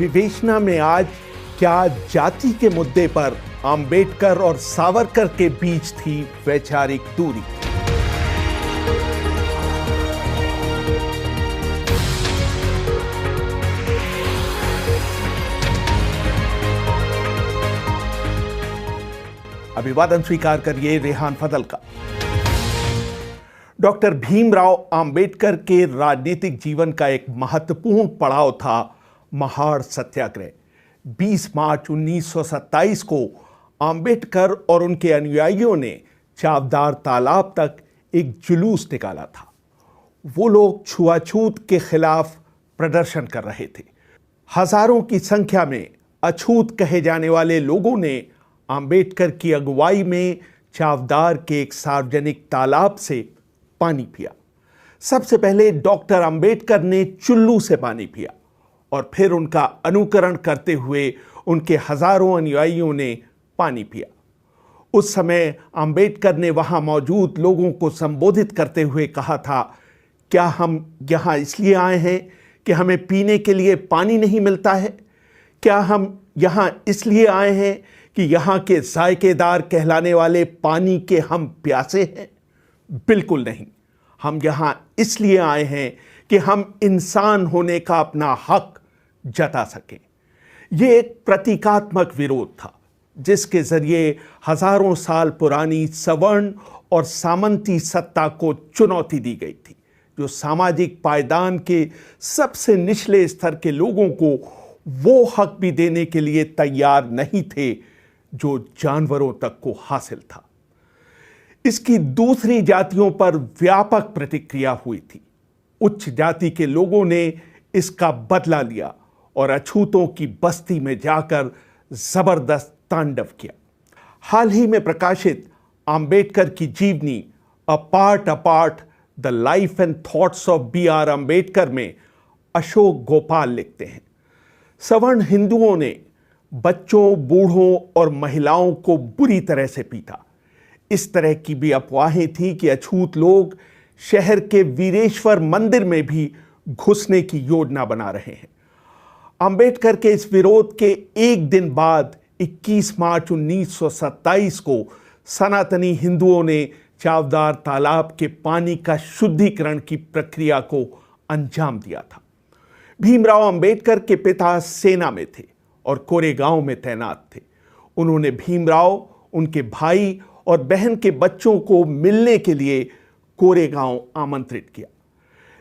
विवेचना में आज क्या जाति के मुद्दे पर अंबेडकर और सावरकर के बीच थी वैचारिक दूरी। अभिवादन स्वीकार करिए रेहान फजल का। डॉक्टर भीमराव अंबेडकर के राजनीतिक जीवन का एक महत्वपूर्ण पड़ाव था महाड़ सत्याग्रह। 20 मार्च 1927 को अंबेडकर और उनके अनुयायियों ने चावदार तालाब तक एक जुलूस निकाला था। वो लोग छुआछूत के खिलाफ प्रदर्शन कर रहे थे। हजारों की संख्या में अछूत कहे जाने वाले लोगों ने अंबेडकर की अगुवाई में चावदार के एक सार्वजनिक तालाब से पानी पिया। सबसे पहले डॉक्टर अंबेडकर ने चुल्लू से पानी पिया और फिर उनका अनुकरण करते हुए उनके हजारों अनुयायियों ने पानी पिया। उस समय अंबेडकर ने वहां मौजूद लोगों को संबोधित करते हुए कहा था, क्या हम यहां इसलिए आए हैं कि हमें पीने के लिए पानी नहीं मिलता है? क्या हम यहां इसलिए आए हैं कि यहां के जायकेदार कहलाने वाले पानी के हम प्यासे हैं? बिल्कुल नहीं। हम यहां इसलिए आए हैं कि हम इंसान होने का अपना हक जता सकें। यह एक प्रतीकात्मक विरोध था जिसके जरिए हजारों साल पुरानी सवर्ण और सामंती सत्ता को चुनौती दी गई थी, जो सामाजिक पायदान के सबसे निचले स्तर के लोगों को वो हक भी देने के लिए तैयार नहीं थे जो जानवरों तक को हासिल था। इसकी दूसरी जातियों पर व्यापक प्रतिक्रिया हुई थी। उच्च जाति के लोगों ने इसका बदला लिया और अछूतों की बस्ती में जाकर जबरदस्त तांडव किया। हाल ही में प्रकाशित अंबेडकर की जीवनी a part the life and thoughts of B.R. Ambedkar में अशोक गोपाल लिखते हैं, सवर्ण हिंदुओं ने बच्चों, बूढ़ों और महिलाओं को बुरी तरह से पीटा। इस तरह की भी अफवाहें थी कि अछूत लोग शहर के वीरेश्वर मंदिर में भी घुसने की योजना बना रहे हैं। अंबेडकर के इस विरोध के एक दिन बाद 21 मार्च 1927 को सनातनी हिंदुओं ने चावदार तालाब के पानी का शुद्धिकरण की प्रक्रिया को अंजाम दिया था। भीमराव अंबेडकर के पिता सेना में थे और कोरेगांव में तैनात थे। उन्होंने भीमराव, उनके भाई और बहन के बच्चों को मिलने के लिए कोरेगांव आमंत्रित किया,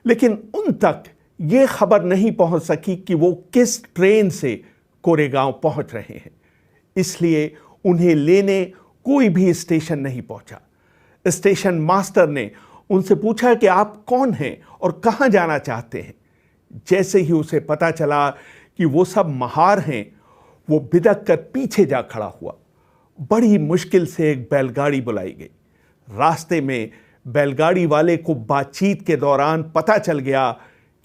लेकिन उन तक यह खबर नहीं पहुंच सकी कि वो किस ट्रेन से कोरेगांव पहुंच रहे हैं। इसलिए उन्हें लेने कोई भी स्टेशन नहीं पहुंचा। स्टेशन मास्टर ने उनसे पूछा कि आप कौन हैं और कहां जाना चाहते हैं। जैसे ही उसे पता चला कि वो सब महार हैं, वो बिदक कर पीछे जा खड़ा हुआ। बड़ी मुश्किल से एक बैलगाड़ी बुलाई गई। रास्ते में बैलगाड़ी वाले को बातचीत के दौरान पता चल गया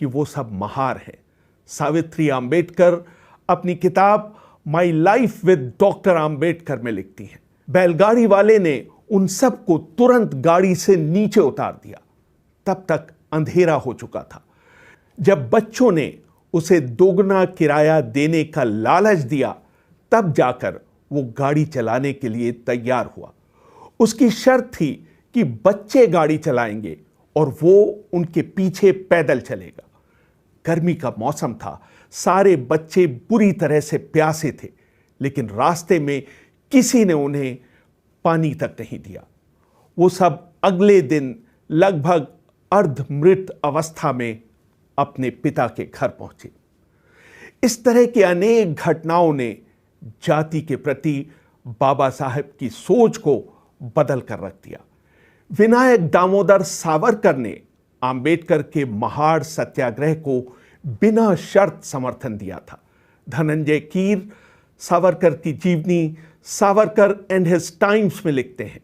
कि वो सब महार हैं। सावित्री अंबेडकर अपनी किताब my life with doctor Ambedkar में लिखती हैं, बैलगाड़ी वाले ने उन सब को तुरंत गाड़ी से नीचे उतार दिया। तब तक अंधेरा हो चुका था। जब बच्चों ने उसे दोगुना किराया देने का लालच दिया, तब जाकर वो गाड़ी चलाने के लिए तैयार हुआ। उसकी शर्त थी कि बच्चे गाड़ी चलाएंगे और वो उनके पीछे पैदल चलेगा। गर्मी का मौसम था, सारे बच्चे बुरी तरह से प्यासे थे, लेकिन रास्ते में किसी ने उन्हें पानी तक नहीं दिया। वो सब अगले दिन लगभग अर्धमृत अवस्था में अपने पिता के घर पहुंचे। इस तरह की अनेक घटनाओं ने जाति के प्रति बाबा साहेब की सोच को बदल कर रख दिया। विनायक दामोदर सावरकर ने अंबेडकर के महाड़ सत्याग्रह को बिना शर्त समर्थन दिया था। धनंजय कीर सावरकर की जीवनी सावरकर एंड हिज टाइम्स में लिखते हैं,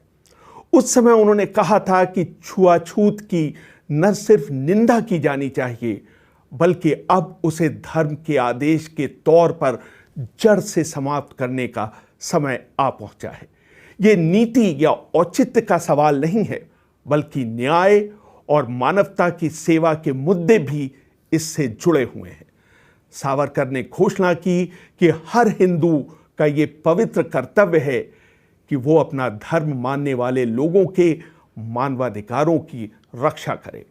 उस समय उन्होंने कहा था कि छुआछूत की न सिर्फ निंदा की जानी चाहिए, बल्कि अब उसे धर्म के आदेश के तौर पर जड़ से समाप्त करने का समय आ पहुंचा है। यह नीति या औचित्य का सवाल नहीं है, बल्कि न्याय और मानवता की सेवा के मुद्दे भी इससे जुड़े हुए हैं। सावरकर ने घोषणा की कि हर हिंदू का ये पवित्र कर्तव्य है कि वो अपना धर्म मानने वाले लोगों के मानवाधिकारों की रक्षा करे।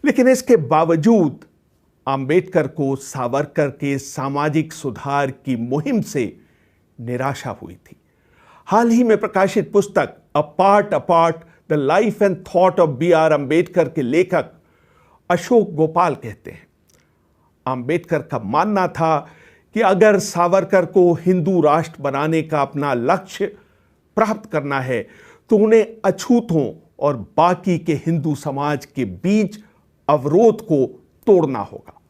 लेकिन इसके बावजूद अंबेडकर को सावरकर के सामाजिक सुधार की मुहिम से निराशा हुई थी। हाल ही में प्रकाशित पुस्तक a part apart the life and thought of B.R. Ambedkar के लेखक अशोक गोपाल कहते हैं, अंबेडकर का मानना था कि अगर सावरकर को हिंदू राष्ट्र बनाने का अपना लक्ष्य प्राप्त करना है तो उन्हें अछूतों और बाकी के हिंदू समाज के बीच अवरोध को तोड़ना होगा।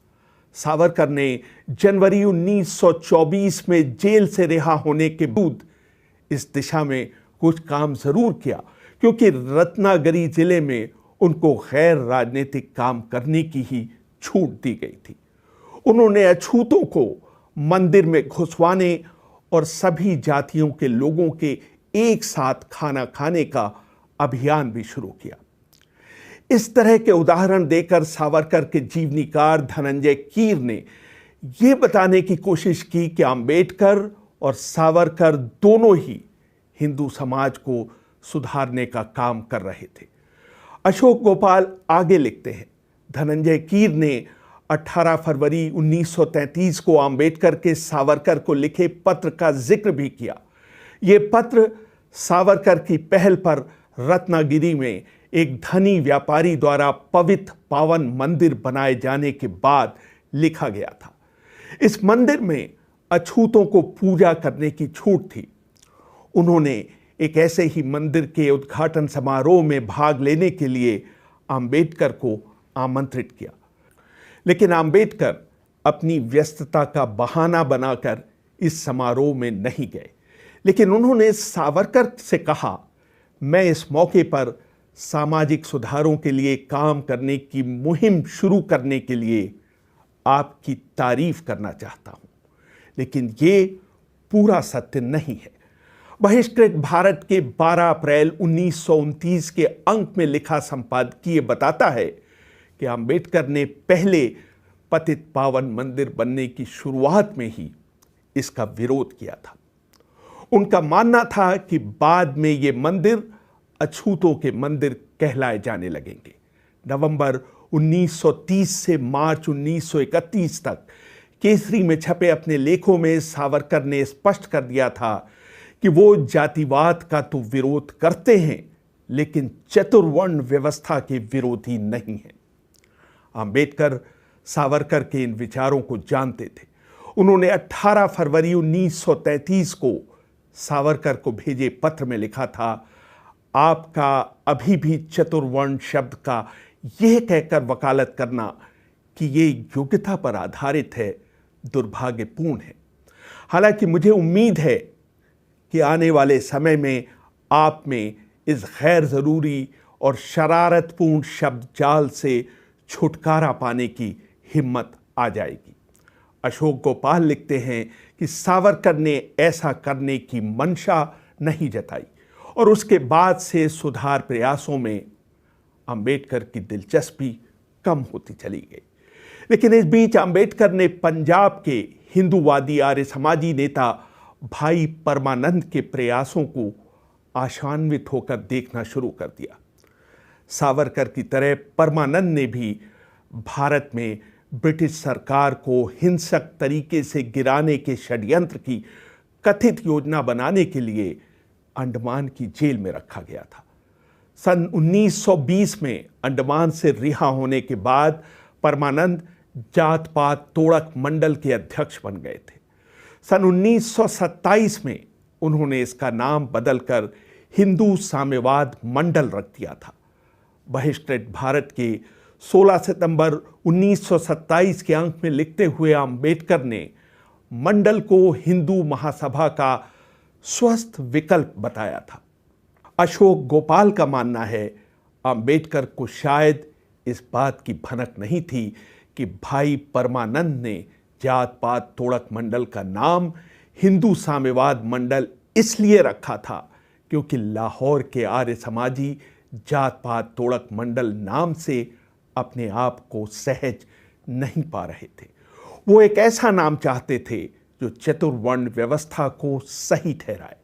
सावरकर ने जनवरी 1924 में जेल से रिहा होने के बाद इस दिशा में कुछ काम जरूर किया, क्योंकि रत्नागिरी जिले में उनको गैर राजनीतिक काम करने की ही छूट दी गई थी। उन्होंने अछूतों को मंदिर में घुसवाने और सभी जातियों के लोगों के एक साथ खाना खाने का अभियान भी शुरू किया। इस तरह के उदाहरण देकर सावरकर के जीवनीकार धनंजय कीर ने यह बताने की कोशिश की कि अंबेडकर और सावरकर दोनों ही हिंदू समाज को सुधारने का काम कर रहे थे। अशोक गोपाल आगे लिखते हैं, धनंजय कीर ने 18 फरवरी 1933 को अंबेडकर के सावरकर को लिखे पत्र का जिक्र भी किया। यह पत्र सावरकर की पहल पर रत्नागिरी में एक धनी व्यापारी द्वारा पवित्र पावन मंदिर बनाए जाने के बाद लिखा गया था। इस मंदिर में अछूतों को पूजा करने की छूट थी। उन्होंने एक ऐसे ही मंदिर के उद्घाटन समारोह में भाग लेने के लिए अंबेडकर को आमंत्रित किया, लेकिन अंबेडकर अपनी व्यस्तता का बहाना बनाकर इस समारोह में नहीं गए। लेकिन उन्होंने सावरकर से कहा, मैं इस मौके पर सामाजिक सुधारों के लिए काम करने की मुहिम शुरू करने के लिए आपकी तारीफ करना चाहता हूं। लेकिन ये पूरा सत्य नहीं है। बहिष्कृत भारत के 12 अप्रैल 1929 के अंक में लिखा संपादकीय बताता है कि अंबेडकर ने पहले पतित पावन मंदिर बनने की शुरुआत में ही इसका विरोध किया था। उनका मानना था कि बाद में ये मंदिर अछूतों के मंदिर कहलाए जाने लगेंगे। नवंबर 1930 से मार्च 1931 तक केसरी में छपे अपने लेखों में सावरकर ने स्पष्ट कर दिया था कि वो जातिवाद का तो विरोध करते हैं, लेकिन चतुर्वर्ण व्यवस्था के विरोधी नहीं हैं। अंबेडकर सावरकर के इन विचारों को जानते थे। उन्होंने 18 फरवरी 1933 को सावरकर को भेजे पत्र में लिखा था, आपका अभी भी चतुर्वर्ण शब्द का यह कहकर वकालत करना कि ये योग्यता पर आधारित है, दुर्भाग्यपूर्ण है। हालांकि मुझे उम्मीद है कि आने वाले समय में आप में इस गैर ज़रूरी और शरारतपूर्ण शब्द जाल से छुटकारा पाने की हिम्मत आ जाएगी। अशोक गोपाल लिखते हैं कि सावरकर ने ऐसा करने की मंशा नहीं जताई और उसके बाद से सुधार प्रयासों में अंबेडकर की दिलचस्पी कम होती चली गई। लेकिन इस बीच अंबेडकर ने पंजाब के हिंदूवादी आर्य समाजी नेता भाई परमानंद के प्रयासों को आशान्वित होकर देखना शुरू कर दिया। सावरकर की तरह परमानंद ने भी भारत में ब्रिटिश सरकार को हिंसक तरीके से गिराने के षड्यंत्र की कथित योजना बनाने के लिए अंडमान की जेल में रखा गया था। सन 1920 में अंडमान से रिहा होने के बाद परमानंद जात पात तोड़क मंडल के अध्यक्ष बन गए थे। सन 1927 में उन्होंने इसका नाम बदलकर हिंदू साम्यवाद मंडल रख दिया था। बहिष्कृत भारत के 16 सितंबर 1927 के अंक में लिखते हुए अंबेडकर ने मंडल को हिंदू महासभा का स्वस्थ विकल्प बताया था। अशोक गोपाल का मानना है, अंबेडकर को शायद इस बात की भनक नहीं थी कि भाई परमानंद ने जात पात तोड़क मंडल का नाम हिंदू साम्यवाद मंडल इसलिए रखा था क्योंकि लाहौर के आर्य समाजी जात पात तोड़क मंडल नाम से अपने आप को सहज नहीं पा रहे थे। वो एक ऐसा नाम चाहते थे जो चतुर्वर्ण व्यवस्था को सही ठहराए।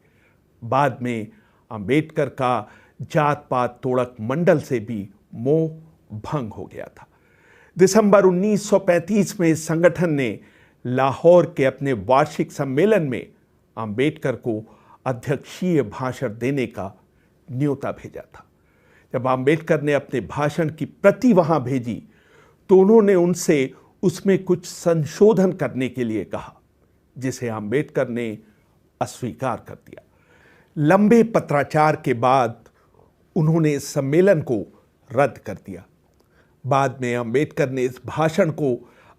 बाद में अंबेडकर का जात पात तोड़क मंडल से भी मोह भंग हो गया था। दिसंबर 1935 में इस संगठन ने लाहौर के अपने वार्षिक सम्मेलन में अंबेडकर को अध्यक्षीय भाषण देने का न्योता भेजा था। जब अंबेडकर ने अपने भाषण की प्रति वहां भेजी तो उन्होंने उनसे उसमें कुछ संशोधन करने के लिए कहा, जिसे अंबेडकर ने अस्वीकार कर दिया। लंबे पत्राचार के बाद उन्होंने इस सम्मेलन को रद्द कर दिया। बाद में अंबेडकर ने इस भाषण को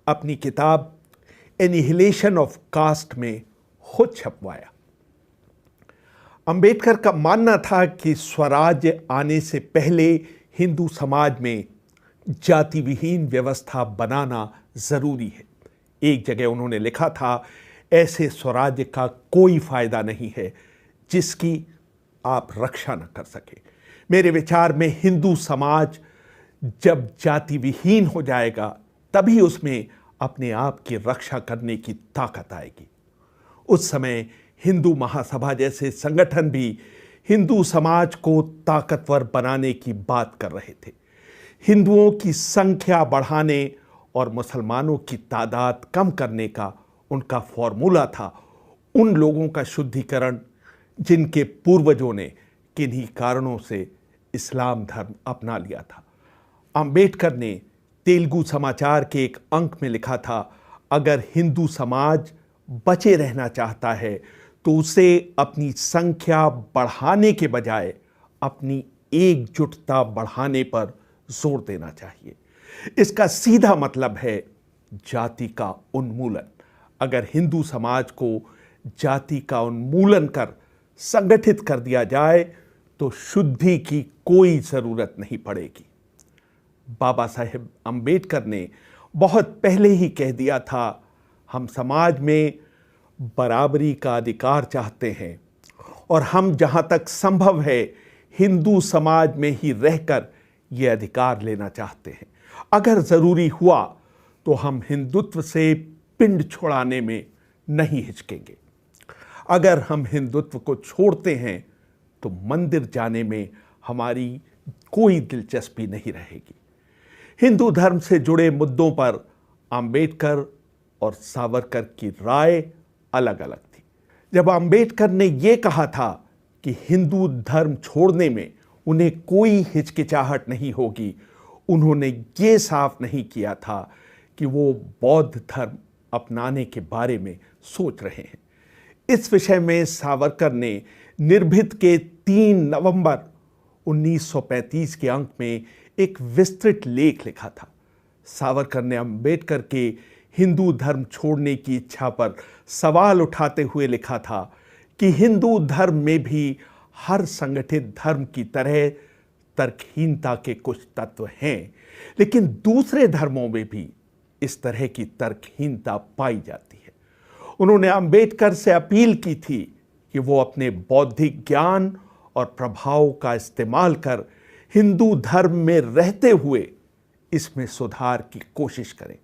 अपनी किताब एनिहिलेशन ऑफ कास्ट में खुद छपवाया। अंबेडकर का मानना था कि स्वराज्य आने से पहले हिंदू समाज में जाति विहीन व्यवस्था बनाना जरूरी है। एक जगह उन्होंने लिखा था, ऐसे स्वराज्य का कोई फायदा नहीं है जिसकी आप रक्षा न कर सके। मेरे विचार में हिंदू समाज जब जाति विहीन हो जाएगा तभी उसमें अपने आप की रक्षा करने की ताकत आएगी। उस समय हिंदू महासभा जैसे संगठन भी हिंदू समाज को ताकतवर बनाने की बात कर रहे थे। हिंदुओं की संख्या बढ़ाने और मुसलमानों की तादाद कम करने का उनका फॉर्मूला था उन लोगों का शुद्धिकरण जिनके पूर्वजों ने किन्हीं कारणों से इस्लाम धर्म अपना लिया था। अंबेडकर ने तेलुगु समाचार के एक अंक में लिखा था, अगर हिंदू समाज बचे रहना चाहता है तो उसे अपनी संख्या बढ़ाने के बजाय अपनी एकजुटता बढ़ाने पर जोर देना चाहिए। इसका सीधा मतलब है जाति का उन्मूलन। अगर हिंदू समाज को जाति का उन्मूलन कर संगठित कर दिया जाए तो शुद्धि की कोई जरूरत नहीं पड़ेगी। बाबा साहेब अंबेडकर ने बहुत पहले ही कह दिया था, हम समाज में बराबरी का अधिकार चाहते हैं और हम जहां तक संभव है हिंदू समाज में ही रहकर यह अधिकार लेना चाहते हैं। अगर जरूरी हुआ तो हम हिंदुत्व से पिंड छुड़ाने में नहीं हिचकेंगे। अगर हम हिंदुत्व को छोड़ते हैं तो मंदिर जाने में हमारी कोई दिलचस्पी नहीं रहेगी। हिंदू धर्म से जुड़े मुद्दों पर अंबेडकर और सावरकर की राय अलग अलग थी। जब अंबेडकर ने यह कहा था कि हिंदू धर्म छोड़ने में उन्हें कोई हिचकिचाहट नहीं होगी, उन्होंने ये साफ नहीं किया था कि वो बौद्ध धर्म अपनाने के बारे में सोच रहे हैं। इस विषय में सावरकर ने निर्भीत के 3 नवंबर 1935 के अंक में एक विस्तृत लेख लिखा था। सावरकर ने अंबेडकर के हिंदू धर्म छोड़ने की इच्छा पर सवाल उठाते हुए लिखा था कि हिंदू धर्म में भी हर संगठित धर्म की तरह तर्कहीनता के कुछ तत्व हैं, लेकिन दूसरे धर्मों में भी इस तरह की तर्कहीनता पाई जाती है। उन्होंने अंबेडकर से अपील की थी कि वो अपने बौद्धिक ज्ञान और प्रभाव का इस्तेमाल कर हिंदू धर्म में रहते हुए इसमें सुधार की कोशिश करें।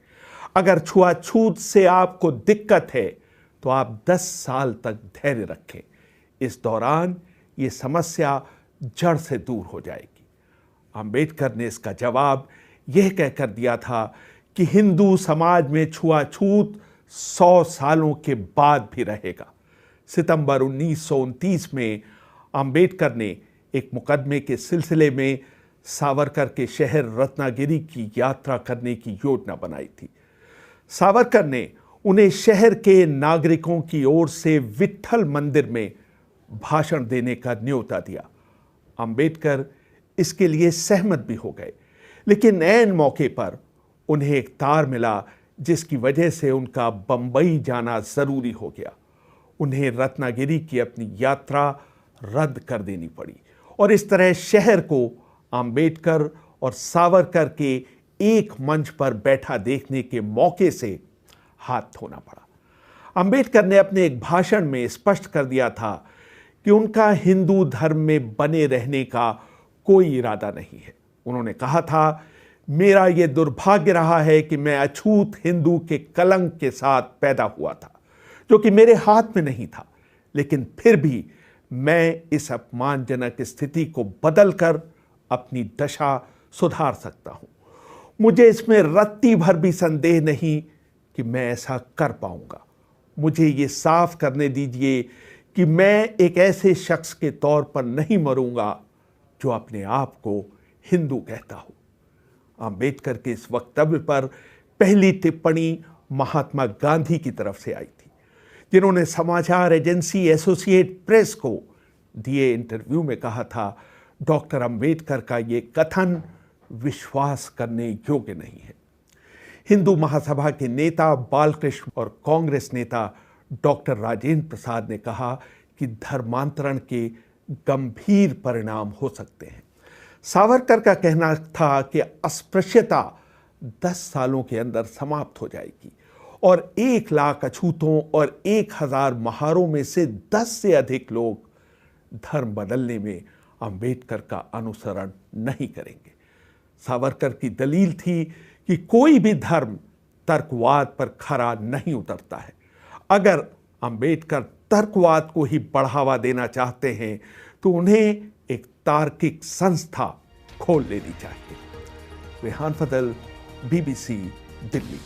अगर छुआछूत से आपको दिक्कत है तो आप 10 साल तक धैर्य रखें। इस दौरान ये समस्या जड़ से दूर हो जाएगी। अंबेडकर ने इसका जवाब यह कहकर दिया था कि हिंदू समाज में छुआछूत 100 सालों के बाद भी रहेगा। सितंबर 1929 में अंबेडकर ने एक मुकदमे के सिलसिले में सावरकर के शहर रत्नागिरी की यात्रा करने की योजना बनाई थी। सावरकर ने उन्हें शहर के नागरिकों की ओर से विट्ठल मंदिर में भाषण देने का न्योता दिया। अंबेडकर इसके लिए सहमत भी हो गए, लेकिन ऐन मौके पर उन्हें एक तार मिला जिसकी वजह से उनका बंबई जाना जरूरी हो गया। उन्हें रत्नागिरी की अपनी यात्रा रद्द कर देनी पड़ी और इस तरह शहर को अंबेडकर और सावरकर के एक मंच पर बैठा देखने के मौके से हाथ धोना पड़ा। अंबेडकर ने अपने एक भाषण में स्पष्ट कर दिया था कि उनका हिंदू धर्म में बने रहने का कोई इरादा नहीं है। उन्होंने कहा था मेरा ये दुर्भाग्य रहा है कि मैं अछूत हिंदू के कलंक के साथ पैदा हुआ था, जो कि मेरे हाथ में नहीं था, लेकिन फिर भी मैं इस अपमानजनक स्थिति को बदलकर अपनी दशा सुधार सकता हूं। मुझे इसमें रत्ती भर भी संदेह नहीं कि मैं ऐसा कर पाऊंगा। मुझे ये साफ करने दीजिए कि मैं एक ऐसे शख्स के तौर पर नहीं मरूंगा जो अपने आप को हिंदू कहता हो। अंबेडकर के इस वक्तव्य पर पहली टिप्पणी महात्मा गांधी की तरफ से आई थी, जिन्होंने समाचार एजेंसी एसोसिएट प्रेस को दिए इंटरव्यू में कहा था, डॉक्टर अंबेडकर का ये कथन विश्वास करने योग्य नहीं है। हिंदू महासभा के नेता बालकृष्ण और कांग्रेस नेता डॉक्टर राजेंद्र प्रसाद ने कहा कि धर्मांतरण के गंभीर परिणाम हो सकते हैं। सावरकर का कहना था कि अस्पृश्यता 10 सालों के अंदर समाप्त हो जाएगी और 1 लाख अछूतों और 1000 महारों में से 10 से अधिक लोग धर्म बदलने में अंबेडकर का अनुसरण नहीं करेंगे। सावरकर की दलील थी कि कोई भी धर्म तर्कवाद पर खरा नहीं उतरता है। अगर अंबेडकर तर्कवाद को ही बढ़ावा देना चाहते हैं तो उन्हें एक तार्किक संस्था खोल लेनी चाहिए। रेहान फजल, BBC, दिल्ली।